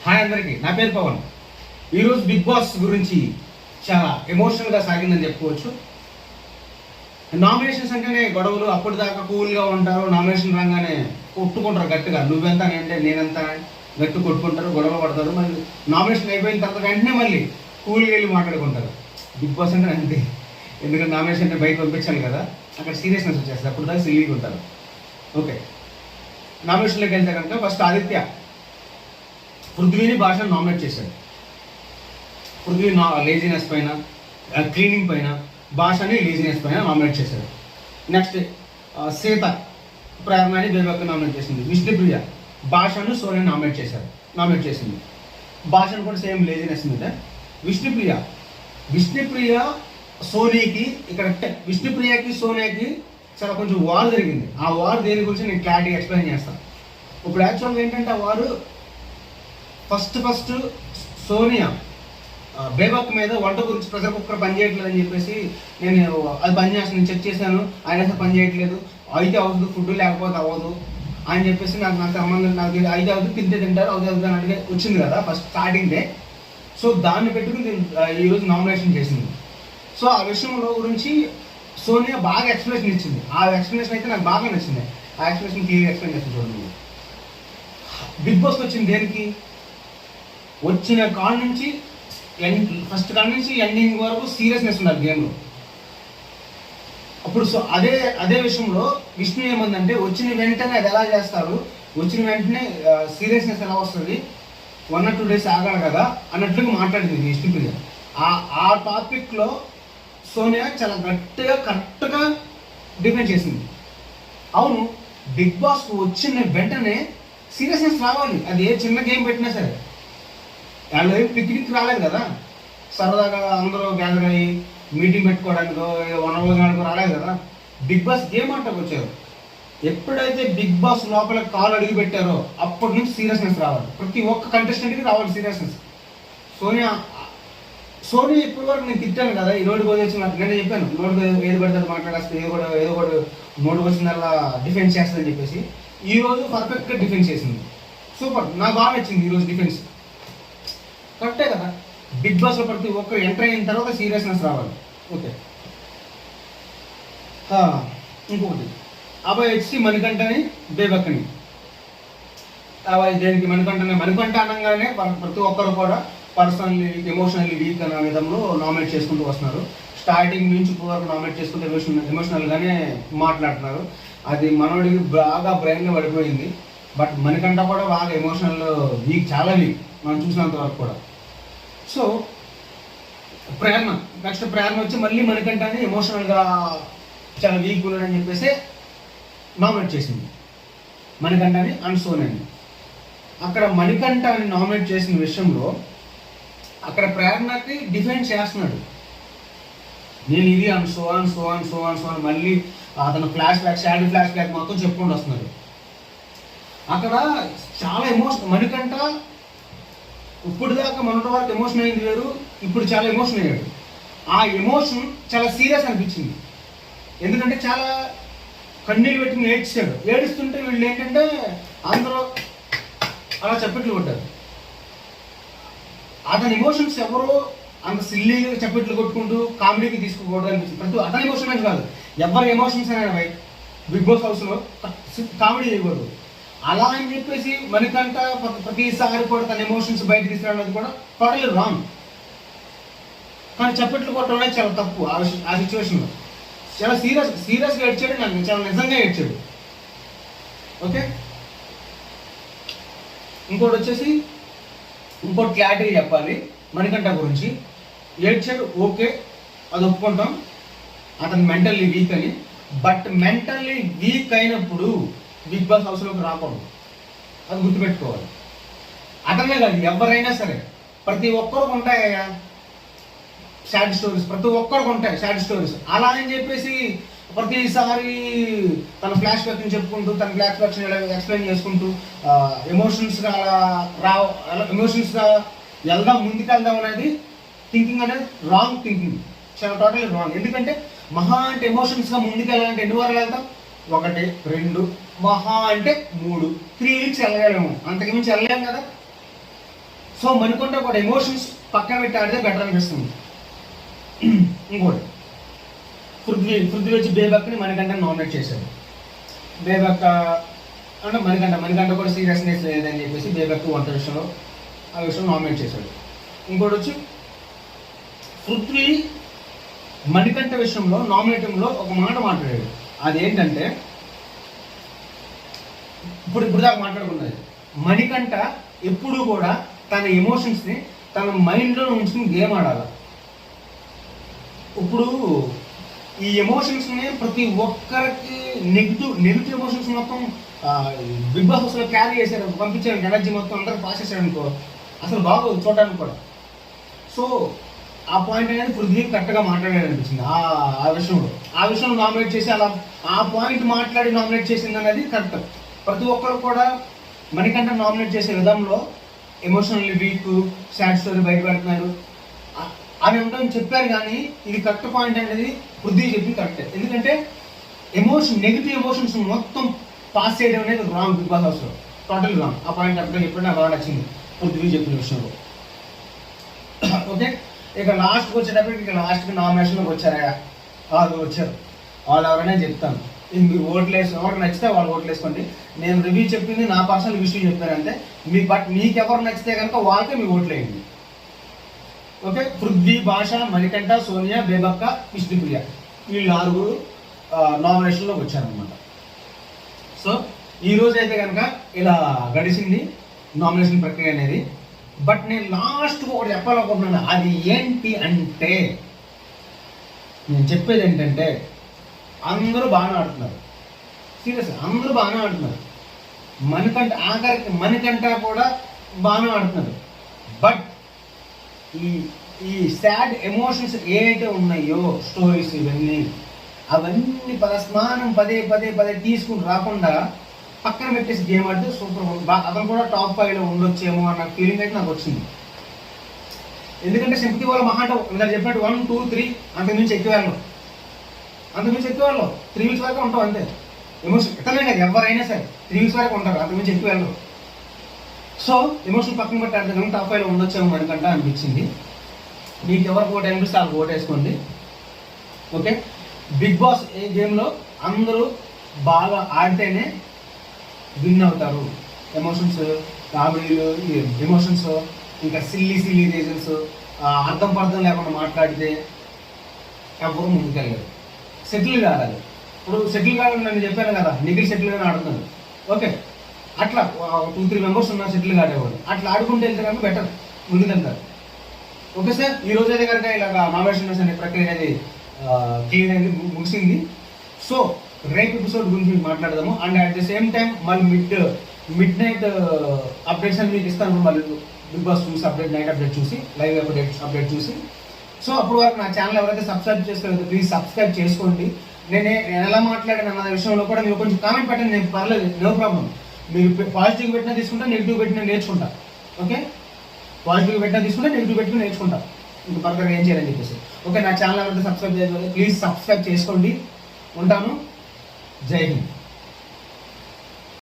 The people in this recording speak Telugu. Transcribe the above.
హాయ్ అందరికీ, నా పేరు పవన్. ఈరోజు బిగ్ బాస్ గురించి చాలా ఎమోషనల్గా సాగిందని చెప్పుకోవచ్చు. నామినేషన్స్ అంటేనే గొడవలు, అప్పటిదాకా కూల్గా ఉంటారు. నామినేషన్ రాగానే కొట్టుకుంటారు గట్టిగా, నువ్వెంత అంటే నేనెంత గట్టి కొట్టుకుంటారు, గొడవ పడతారు. మళ్ళీ నామినేషన్ అయిపోయిన తర్వాత వెంటనే మళ్ళీ కూల్గా వెళ్ళి మాట్లాడుకుంటారు. బిగ్ బాస్ అంటే అంతే, ఎందుకంటే నామినేషన్ అంటే బయట పంపించాలి కదా, అక్కడ సీరియస్నెస్ వచ్చేస్తుంది. అప్పటిదాకా సిల్లీగా ఉంటారు. ఓకే, నామినేషన్లోకి వెళ్తే కనుక ఫస్ట్ ఆదిత్య పృథ్వీని భాషను నామినేట్ చేశాడు. పృథ్వీ లేజినెస్ పైన, క్లీనింగ్ పైన, భాషని లేజినెస్ పైన నామినేట్ చేశాడు. నెక్స్ట్ సీత ప్రేరణని బేబక్క నామినేట్ చేసింది. విష్ణుప్రియ భాషను సోనియాని నామినేట్ చేసింది. భాషను కూడా సేమ్ లేజినెస్ మీద. విష్ణుప్రియ సోనీకి ఇక్కడ విష్ణుప్రియకి సోనియాకి చాలా కొంచెం వార్ జరిగింది. ఆ వార్ దేని గురించి నేను క్లారిటీగా ఎక్స్ప్లెయిన్ చేస్తాను. ఇప్పుడు యాక్చువల్గా ఏంటంటే ఆ వారు ఫస్ట్ సోనియా బేబక్ మీద వంట గురించి ప్రెషర్ కుక్కర్ పని చేయట్లేదు అని చెప్పేసి, నేను అది పని చేస్తాను, నేను చెక్ చేశాను, ఆయన అసలు పని చేయట్లేదు, అయితే అవుతుంది, ఫుడ్ లేకపోతే అవ్వదు అని చెప్పేసి నాకు సంబంధం, నాకు అయితే అవుతుంది, తింటారు, అవుతుంది అని అడిగే వచ్చింది కదా ఫస్ట్ స్టార్టింగ్ డే. సో దాన్ని పెట్టుకుని ఈరోజు నామినేషన్ చేసింది. సో ఆ విషయంలో గురించి సోనియా బాగా ఎక్స్ప్లెనేషన్ ఇచ్చింది. ఆ ఎక్స్ప్లెనేషన్ అయితే నాకు బాగా నచ్చింది. ఆ ఎక్స్ప్లెనేషన్ క్లియర్ ఎక్స్ప్లెయిన్ చేస్తుంది చూడండి. బిగ్ బాస్కి వచ్చింది దేనికి? వచ్చిన కాడ నుంచి ఫస్ట్ కాడ నుంచి ఎండింగ్ వరకు సీరియస్నెస్ ఉండాలి గేమ్లో. అప్పుడు సో అదే విషయంలో విష్ణు ఏమందంటే, వచ్చిన వెంటనే అది ఎలా చేస్తారు, వచ్చిన వెంటనే సీరియస్నెస్ ఎలా వస్తుంది, 1 or 2 days ఆగాలి కదా అన్నట్లుగా మాట్లాడింది విష్ణుప్రియ. ఆ టాపిక్లో సోనియా చాలా గట్టిగా కరెక్ట్గా డిఫెండ్ చేసింది. అవును, బిగ్ బాస్కు వచ్చిన వెంటనే సీరియస్నెస్ రావాలి. అది ఏ చిన్న గేమ్ పెట్టినా సరే. వాళ్ళు పిక్నిక్ రాలేదు కదా, సరదాగా అందరూ గ్యాదర్ అయ్యి మీటింగ్ పెట్టుకోవడానికో వనభోజనానికో రాలేదు కదా, బిగ్ బాస్ గేమ్ ఆటకు వచ్చారు. ఎప్పుడైతే బిగ్ బాస్ లోపల కాలు అడిగి పెట్టారో అప్పటి నుంచి సీరియస్నెస్ రావాలి. ప్రతి ఒక్క కంటెస్టెంట్కి రావాలి సీరియస్నెస్. సోనియా ఇప్పటి వరకు నేను తిట్టాను కదా, ఈ నోటికి వచ్చి నేను చెప్పాను, నోటికి ఏది పడితే మాట్లాడేస్తే ఏదో కూడా నోటికి వచ్చిందల్లా డిఫెన్స్ చేస్తుందని చెప్పేసి, ఈరోజు పర్ఫెక్ట్గా డిఫెన్స్ చేసింది. సూపర్, నాకు బాగా నచ్చింది ఈరోజు డిఫెన్స్. కరెక్టే కదా, బిగ్ బాస్లో ప్రతి ఒక్కరు ఎంటర్ అయిన తర్వాత సీరియస్నెస్ రావాలి. ఓకే, ఇంకొకటి అబ్బాయి వచ్చి మణికంఠని బేబక్కని, అబ్బాయి దేనికి మణికంఠ అనగానే ప్రతి ఒక్కరు కూడా పర్సనల్లీ ఎమోషనల్లీ వీక్ అనే విధంలో నామినేట్ చేసుకుంటూ వస్తున్నారు. స్టార్టింగ్ నుంచి ఇప్పుడు వరకు నామినేట్ చేసుకుంటూ ఎమోషనల్గానే మాట్లాడుతున్నారు. అది మనోడికి బాగా బ్రెయిన్లో పడిపోయింది. బట్ మణికంఠ కూడా బాగా ఎమోషనల్ వీక్, చాలా వీక్ మనం చూసినంత వరకు కూడా. సో ప్రేరణ వచ్చి మళ్ళీ మణికంఠని ఎమోషనల్గా చాలా వీక్ ఉన్నాడని చెప్పేసి నామినేట్ చేసింది మణికంఠని అండ్ సోనియాని. అక్కడ మణికంఠని నామినేట్ చేసిన విషయంలో అక్కడ ప్రేరణకి డిఫెండ్ చేస్తున్నాడు, నేను ఇది అండ్ సో ఆన్ మళ్ళీ అతను షాడీ ఫ్లాష్ బ్యాక్ మొత్తం చెప్పుకుంటూ వస్తున్నాడు. అక్కడ చాలా ఎమోషన్. మణికంఠ ఇప్పుడు దాకా మొన్నటి వరకు ఎమోషన్ అయింది వేరు, ఇప్పుడు చాలా ఎమోషన్ అయ్యాడు. ఆ ఎమోషన్ చాలా సీరియస్ అనిపించింది. ఎందుకంటే చాలా కన్నీళ్ళు పెట్టుకుని ఏడుస్తుంటే వీళ్ళు ఏంటంటే అందరూ అలా చప్పట్లు కొట్టారు. అతని ఎమోషన్స్ ఎవరో అంత సిల్లీగా చప్పట్లు కొట్టుకుంటూ కామెడీకి తీసుకోకూడదు అనిపించింది. ప్రతి అతని ఎమోషన్ కాదు, ఎవరి ఎమోషన్స్ అయినా బిగ్ బాస్ హౌస్లో కామెడీ చేయకూడదు. అలా అని చెప్పేసి మణికంఠ ప్రతిసారి కూడా తన ఎమోషన్స్ బయట తీసుకురావడం కూడా టోటల్లీ రాంగ్. కానీ చప్పట్లు కొట్టడం చాలా తప్పు. ఆ సిచ్యువేషన్లో చాలా సీరియస్గా ఏడ్చాడు, నాకు చాలా నిజంగా ఏడ్చాడు. ఓకే, ఇంకోటి క్లారిటీ చెప్పాలి మణికంఠ గురించి. ఏడ్చాడు, ఓకే, అది ఒప్పుకుంటాం, అతను మెంటల్లీ వీక్ అని. బట్ మెంటల్లీ వీక్ అయినప్పుడు బిగ్ బాస్ హౌస్లోకి రాకూడదు, అది గుర్తుపెట్టుకోవాలి. అతనే కాదు, ఎవరైనా సరే ప్రతి ఒక్కరికి ఉంటాయా సాడ్ స్టోరీస్, ప్రతి ఒక్కరికి ఉంటాయి సాడ్ స్టోరీస్. అలా అని చెప్పేసి ప్రతిసారి తన ఫ్లాష్ బ్యాక్ని చెప్పుకుంటూ, తన ఫ్లాష్ బ్యాక్స్ ఎక్స్ప్లెయిన్ చేసుకుంటూ ఎమోషన్స్గా ముందుకెళ్దాం అనేది థింకింగ్ అనేది రాంగ్ థింకింగ్, చాలా టోటల్లీ రాంగ్. ఎందుకంటే మహా అంటే ఎమోషన్స్గా ముందుకెళ్ళాలంటే ఎన్ని వారాలు వెళ్తాం? 1, 2, మహా అంటే 3 weeks వెళ్ళగలేము, అంతకుమించి వెళ్ళలేము కదా. సో మణికంఠ కూడా ఎమోషన్స్ పక్కన పెట్టి ఆడితే బెటర్ అనిపిస్తుంది. ఇంకోటి పృథ్వీ వచ్చి బేబక్ని మణికంఠ నామినేట్ చేశాడు. బేబక్క అంటే మణికంఠ కూడా సీరియస్నెస్ లేదని చెప్పేసి బేబక్ వంట విషయంలో ఆ విషయం నామినేట్ చేశాడు. ఇంకోటి వచ్చి పృథ్వీ మణికంఠ విషయంలో నామినేటింగ్లో ఒక మాట మాట్లాడాడు. అదేంటంటే ఇప్పుడు దాకా మాట్లాడుకున్నది, మణికంఠ ఎప్పుడు కూడా తన ఎమోషన్స్ని తన మైండ్లో ఉంచుకుని గేమ్ ఆడాలి. ఇప్పుడు ఈ ఎమోషన్స్ని ప్రతి ఒక్కరికి నెగిటివ్ ఎమోషన్స్ మొత్తం బిగ్ బాస్ హౌస్లో క్యారీ చేశారు, పంపించారు, ఎనర్జీ మొత్తం అందరూ పాస్ చేశారు అనుకో, అసలు బాగోదు చూడడానికి కూడా. సో ఆ పాయింట్ అనేది పృథ్వీ కరెక్ట్గా మాట్లాడాడు అనిపించింది. ఆ విషయంలో నామినేట్ చేసి అలా ఆ పాయింట్ మాట్లాడి నామినేట్ చేసింది అనేది కరెక్ట్. ప్రతి ఒక్కరు కూడా మణికంఠ నామినేట్ చేసే విధంలో ఎమోషనల్లీ వీక్, సాడ్ స్టోరీ బయట పెడుతున్నారు అని ఉంటామని చెప్పారు. కానీ ఇది కరెక్ట్ పాయింట్ అనేది పృథ్వీ చెప్పింది కరెక్టే. ఎందుకంటే నెగిటివ్ ఎమోషన్స్ మొత్తం పాస్ చేయడం అనేది రాంగ్ బిగ్ బాస్ హౌస్లో, టోటల్ రాంగ్. ఆ పాయింట్ కరెక్ట్గా చెప్పి నాకు బాగా నచ్చింది పృథ్వీ చెప్పిన విషయంలో. ఓకే, ఇక లాస్ట్కి వచ్చేటప్పటికి లాస్ట్కి నామినేషన్లోకి వచ్చారా? వచ్చారు. వాళ్ళు ఎవరైనా చెప్తాను, మీరు ఎవరికి నచ్చితే వాళ్ళు ఓట్లు వేసుకోండి. నేను రివ్యూ చెప్పింది నా పర్సనల్ విషయం చెప్పానంటే మీకు ఎవరు నచ్చితే కనుక వాళ్ళకే మీ ఓట్లు వేయండి. ఓకే, పృథ్వీ, భాష, మణికంఠ, సోనియా, బేబక్క, విష్ణుప్రియ వీళ్ళు 6 నామినేషన్లోకి వచ్చారనమాట. సో ఈరోజు అయితే కనుక ఇలా గడిచింది నామినేషన్ ప్రక్రియ అనేది. బట్ నేను లాస్ట్గా ఒకటి చెప్పాలనుకుంటున్నాను. అది ఏంటి అంటే, నేను చెప్పేది ఏంటంటే అందరూ బాగానే ఆడుతున్నారు, సీరియస్ అందరూ బాగానే ఆడుతున్నారు. మణికంఠ కూడా బాగానే ఆడుతున్నారు. బట్ ఈ సాడ్ ఎమోషన్స్ ఏవైతే ఉన్నాయో, స్టోరీస్ అవన్నీ పరస్మానం పదే తీసుకుని రాకుండా పక్కన పెట్టేసి గేమ్ ఆడితే సూపర్. అతను కూడా టాప్ 5లో ఉండొచ్చేమో అన్న ఫీలింగ్ అయితే నాకు వచ్చింది. ఎందుకంటే సింపతి వాళ్ళ మహాట ఇలా చెప్పినట్టు 1, 2, 3 అంతకుమించి ఎక్కువ వాళ్ళు 3 వీక్స్ వరకు ఉంటాం అంతే. ఎమోషన్ ఎక్కడనే కాదు, ఎవరైనా సరే 3 వీక్స్ వరకు ఉంటారు, అంతకుమించి ఎక్కువ వాళ్ళు. సో ఎమోషన్ పక్కన పెట్టి ఆడితే టాప్ 5లో ఉండొచ్చేమో అనుకుంటా అనిపించింది. మీకు ఎవరికి ఓటు అనిపిస్తే వాళ్ళకి ఓటు వేసుకోండి. ఓకే, బిగ్ బాస్ ఏ గేమ్లో అందరూ బాగా ఆడితేనే విన్ అవుతారు. ఎమోషన్స్, కామెడీలు, ఎమోషన్స్, ఇంకా సిల్లీ రీజన్స్, అర్థం లేకుండా మాట్లాడితే ఎవరు ముందుకెళ్ళారు. సెటిల్ కావాలి. ఇప్పుడు సెటిల్ కావాలని నేను చెప్పాను కదా, నిఖిల్ సెటిల్గానే ఆడుతున్నాను. ఓకే, అట్లా 2-3 మెంబర్స్ ఉన్నారు సెటిల్ కాడేవాళ్ళు. అట్లా ఆడుకుంటే వెళ్తే కనుక బెటర్, ముందుకెళ్తారు. ఓకే సార్, ఈ రోజు అయితే కనుక ఇలాగ నామినేషన్ అనే ప్రక్రియ అనేది క్లియర్ అయింది, ముగిసింది. సో రేపు ఎపిసోడ్ గురించి మాట్లాడదాము. And at the same time మళ్ళీ మిడ్ నైట్ అప్డేట్స్ అని మీకు ఇస్తాను. మళ్ళీ బిగ్ బాస్ చూసి నైట్ అప్డేట్ చూసి, లైవ్ అప్డేట్ చూసి. సో అప్పుడు వరకు నా ఛానల్ ఎవరైతే సబ్స్క్రైబ్ చేసుకోలేదో ప్లీజ్ సబ్స్క్రైబ్ చేసుకోండి. నేను ఎలా మాట్లాడాను అన్న విషయంలో కూడా మీరు కొంచెం కామెంట్ పెట్టండి, నేను పర్లేదు, నో ప్రాబ్లం. మీరు పాజిటివ్ పెట్టినా తీసుకుంటా, నెగిటివ్ పెట్టినా నేర్చుకుంటా. ఓకే, పాజిటివ్ పెట్టినా తీసుకుంటా, నెగిటివ్ పెట్టినా నేర్చుకుంటా. ఇంకా ఫర్దర్గా ఏం చేయాలని చెప్పేసి. ఓకే, నా ఛానల్ ఎవరైతే సబ్స్క్రైబ్ చేసుకోలేదు ప్లీజ్ సబ్స్క్రైబ్ చేసుకోండి. ఉంటాను. జై హింద్.